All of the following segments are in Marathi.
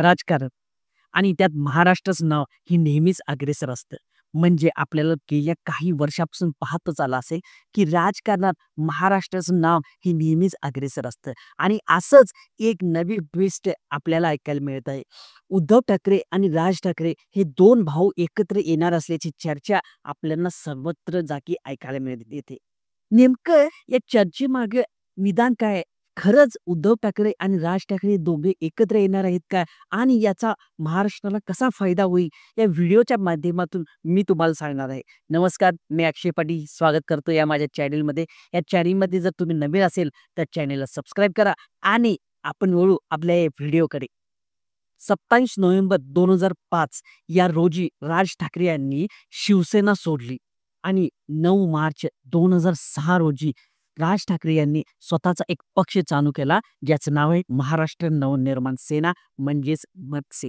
राजकारण आणि त्यात महाराष्ट्राचं नाव हे नेहमीच अग्रेसर असतं. म्हणजे आपल्याला गेल्या काही वर्षापासून पाहतच आलं असेल, की राजकारणात महाराष्ट्राचं नाव हे नेहमीच अग्रेसर असतं आणि असंच एक नवी ट्विस्ट आपल्याला ऐकायला मिळत आहे. उद्धव ठाकरे आणि राज ठाकरे हे 2 भाऊ एकत्र येणार असल्याची चर्चा आपल्याला सर्वत्र जागी ऐकायला मिळत येते. नेमकं या चर्चेमागे निदान काय आहे? खरंच उद्धव ठाकरे आणि राज ठाकरे दोघे एकत्र येणार आहेत का? आणि याचा महाराष्ट्राला कसा फायदा होईल? या व्हिडिओच्या माध्यमातून मी तुम्हाला सांगणार आहे. नमस्कार, मी अक्षय पाटील स्वागत करतो या माझ्या चॅनलमध्ये. या चॅनलमध्ये जर तुम्ही नवीन असेल तर चॅनलला सबस्क्राईब करा आणि आपण वळू आपल्या या व्हिडिओकडे. 27 नोव्हेंबर 2005 या रोजी राज ठाकरे यांनी शिवसेना सोडली आणि 9 मार्च 2006 रोजी राज ठाकरे यांनी स्वतःचा एक पक्ष चालू केला, ज्याचं नाव आहे महाराष्ट्र नवनिर्माण सेना म्हणजेच मनसे.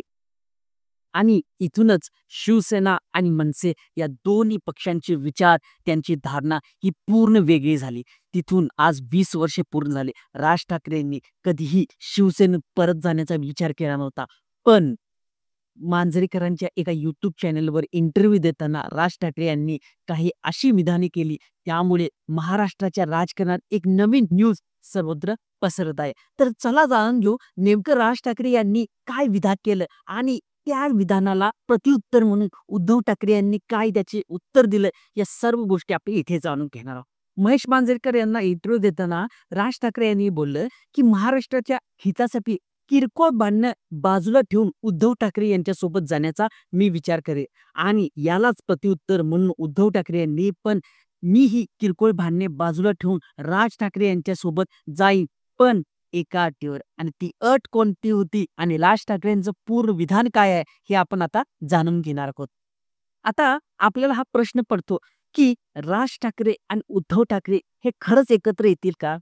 आणि इथूनच शिवसेना आणि मनसे या दोन्ही पक्षांचे विचार, त्यांची धारणा ही पूर्ण वेगळी झाली. तिथून आज 20 वर्षे पूर्ण झाले. राज ठाकरे यांनी कधीही शिवसेनेत परत जाण्याचा विचार केला नव्हता. पण मांजरेकरांच्या एका YouTube चॅनलवर इंटरव्ह्यू देताना राज ठाकरे यांनी काही अशी विधाने केली, त्यामुळे महाराष्ट्राच्या राजकारणात एक नवीन न्यूज सर्वत्र पसरत आहे. तर चला जाणून घेऊ नेमकं राज ठाकरे यांनी काय विधान केलं आणि त्या विधानाला प्रत्युत्तर म्हणून उद्धव ठाकरे यांनी काय त्याचे उत्तर दिलं, या सर्व गोष्टी आपण इथे जाणून घेणार आहोत. महेश मांजरेकर यांना इंटरव्ह्यू देताना राज ठाकरे यांनी बोललं, की महाराष्ट्राच्या हितासाठी किरकोळ भांडणं बाजूला ठेवून उद्धव ठाकरे यांच्यासोबत जाण्याचा मी विचार करेन आणि यालाच प्रत्युत्तर म्हणून उद्धव ठाकरे यांनी पण मी ही किरकोळ भांडणे बाजूला ठेवून राज ठाकरे यांच्यासोबत जाईन, पण एका अटीवर. आणि ती अट कोणती होती आणि राज ठाकरेंचं पूर्ण विधान काय आहे हे आपण आता जाणून घेणार आहोत. आता आपल्याला हा प्रश्न पडतो, की राज ठाकरे आणि उद्धव ठाकरे हे खरंच एकत्र येतील का?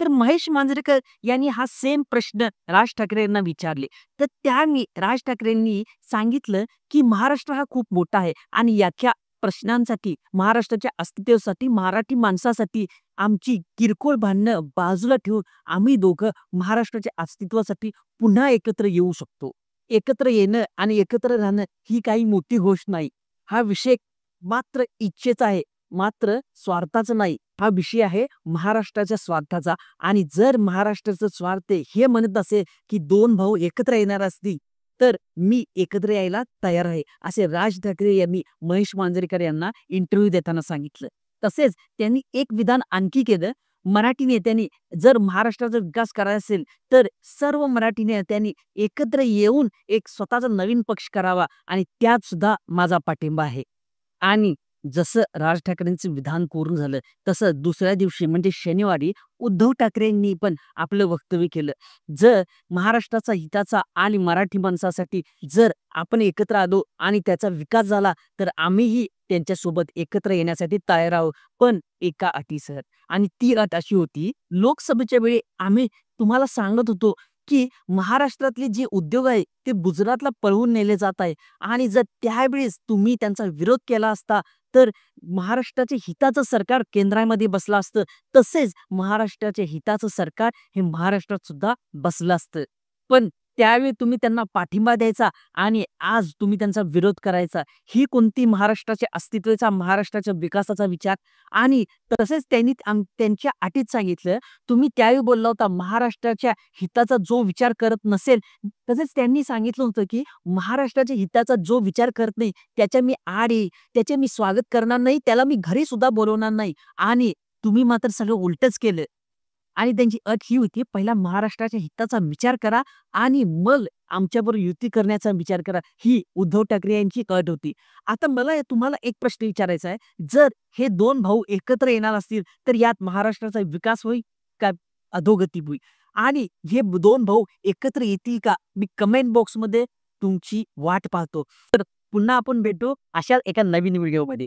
तर महेश मांजरेकर यांनी हा सेम प्रश्न राज ठाकरे यांना विचारले. तर त्यांनी राज ठाकरेंनी सांगितलं, की महाराष्ट्र हा खूप मोठा आहे आणि याच्या प्रश्नांसाठी, महाराष्ट्राच्या अस्तित्वासाठी, मराठी माणसासाठी आमची किरकोळ भांडणं बाजूला ठेवून आम्ही दोघं महाराष्ट्राच्या अस्तित्वासाठी पुन्हा एकत्र येऊ शकतो. एकत्र येणं आणि एकत्र राहणं ही काही मोठी गोष्ट नाही. हा विषय मात्र इच्छेचा आहे, मात्र स्वार्थाचा नाही. हा विषय आहे महाराष्ट्राच्या स्वार्थाचा. आणि जर महाराष्ट्राचं स्वार्थ हे म्हणत असेल, की 2 भाऊ एकत्र येणार असतील, तर मी एकत्र यायला तयार आहे, असे राज ठाकरे यांनी महेश मांजरेकर यांना इंटरव्ह्यू देताना सांगितलं. तसेच त्यांनी एक विधान आणखी केलं. मराठी नेत्यांनी जर महाराष्ट्राचा विकास करायचा असेल, तर सर्व मराठी नेत्यांनी एकत्र येऊन एक स्वतःचा नवीन पक्ष करावा आणि त्यात सुद्धा माझा पाठिंबा आहे. आणि जसं राज ठाकरेंचं विधान पूर्ण झालं, तसं दुसऱ्या दिवशी म्हणजे शनिवारी उद्धव ठाकरेंनी पण आपलं वक्तव्य केलं. जर महाराष्ट्राचा हिताचा आणि मराठी माणसासाठी जर आपण एकत्र आलो आणि त्याचा विकास झाला, तर आम्हीही त्यांच्यासोबत एकत्र येण्यासाठी तयार आहोत, पण एका अटीसर. आणि ती अट अशी होती, लोकसभेच्या वेळी आम्ही तुम्हाला सांगत होतो, की महाराष्ट्रातले जे उद्योग आहे ते गुजरातला पळवून नेले जात आहे आणि जर त्यावेळेस तुम्ही त्यांचा विरोध केला असता, तर महाराष्ट्राच्या हिताचं सरकार केंद्रामध्ये बसलं असतं. तसेच महाराष्ट्राच्या हिताचं सरकार हे महाराष्ट्रात सुद्धा बसलं असतं. पण त्यावेळी तुम्ही त्यांना पाठिंबा द्यायचा आणि आज तुम्ही त्यांचा विरोध करायचा. ही कोणती महाराष्ट्राच्या अस्तित्वाचा, महाराष्ट्राच्या विकासाचा विचार? आणि तसेच त्यांनी त्यांच्या अटीत सांगितलं, तुम्ही त्यावेळी बोलला होता महाराष्ट्राच्या हिताचा जो विचार करत नसेल, तसेच त्यांनी सांगितलं होतं, की महाराष्ट्राच्या हिताचा जो विचार करत नाही त्याच्या मी आड येईल, त्याचे मी स्वागत करणार नाही, त्याला मी घरी सुद्धा बोलवणार नाही. आणि तुम्ही मात्र सगळं उलटच केलं. आणि त्यांची अट ही होती, पहिला महाराष्ट्राच्या हिताचा विचार करा आणि मग आमच्याबरोबर युती करण्याचा विचार करा. ही उद्धव ठाकरे यांची अट होती. आता मला तुम्हाला एक प्रश्न विचारायचा आहे, जर हे 2 भाऊ एकत्र येणार असतील, तर यात महाराष्ट्राचा विकास होईल का अधोगती होईल? आणि हे 2 भाऊ एकत्र येतील का? मी कमेंट बॉक्समध्ये तुमची वाट पाहतो. तर पुन्हा आपण भेटू अशाच एका नवीन व्हिडिओमध्ये.